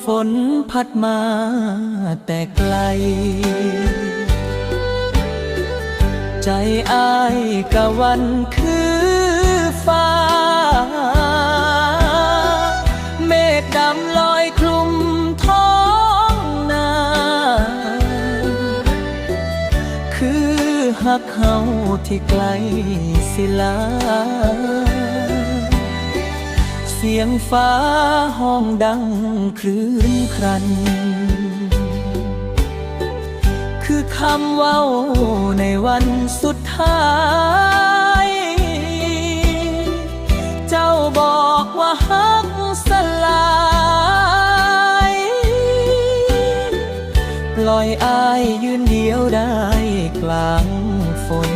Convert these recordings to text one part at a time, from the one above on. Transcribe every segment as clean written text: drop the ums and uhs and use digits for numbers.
ฝนพัดมาแต่ไกลใจอ้ายกะวันคือฟ้าเมฆดำลอยคลุมท้องนาคือหักเฮาที่ไกลสิลาเสียงฟ้าห้องดังคลื่นครันคือคำเว้าในวันสุดท้ายเจ้าบอกว่าฮักสลายปล่อยอ้ายยืนเดียวได้กลางฝน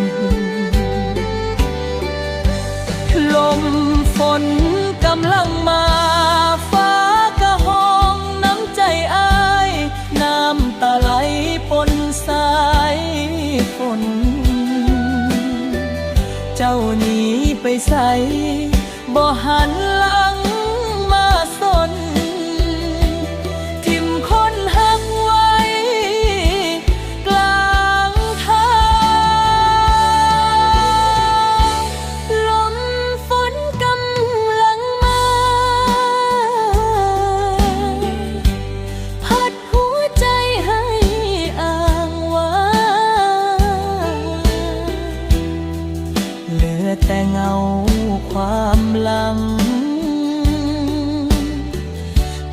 ลมฝนกำลังมาฟ้ากะห้องน้ำใจอ้ายน้ำตาไหลปนสายฝนเจ้าหนีไปใส่บ่หันหลังมาสนทิ่มคนหักไว้กลางทางลมฝนกำลังมาพัดหัวใจให้อ้างว้างเหลือแต่เงาความหลัง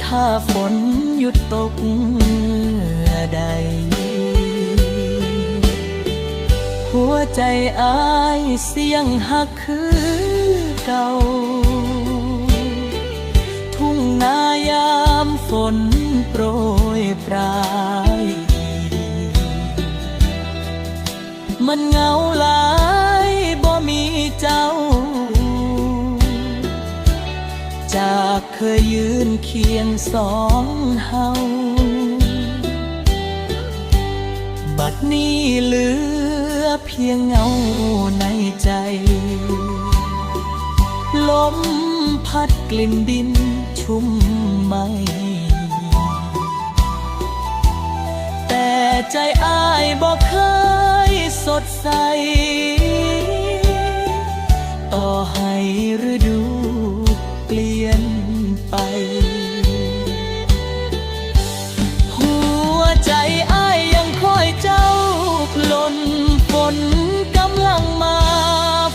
ถ้าฝนหยุดตกใดหัวใจอ้ายเสียงหักคือเก่าทุ่งนายามฝนโปรยปลายมันเหงาหลายบ่มีเจ้าจากเคยยืนเคียงสองเฮาบัดนี้เหลือเพียงเงาในใจลมพัดกลิ่นดินชุ่มไหมแต่ใจอ้ายบอกเคยสดใสต่อให้ฤดูเปลี่ยนไปหัวใจอ้ายยังคอยเจ้าลมฝนกำลังมา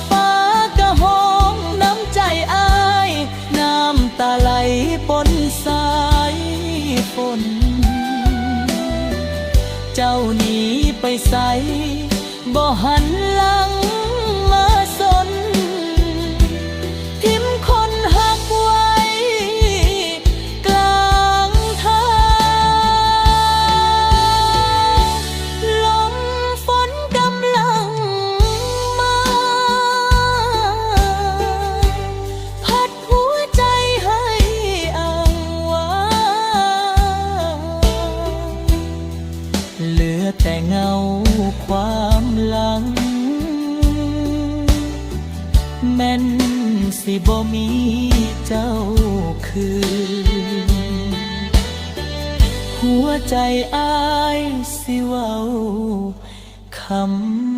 ฟ้ากะห้องน้ำใจอ้ายน้ำตาไหลปนสายฝนเจ้าหนีไปใส่บ่หันหลังมาสนทิ่มคนหักไว้กลางทางลมฝนกำลังมาพัดหัวใจให้อ้างว้างเหลือแต่เงาความหลังแม่นสิบ่มีเจ้าคือหัวใจอ้ายสิเว้าคำ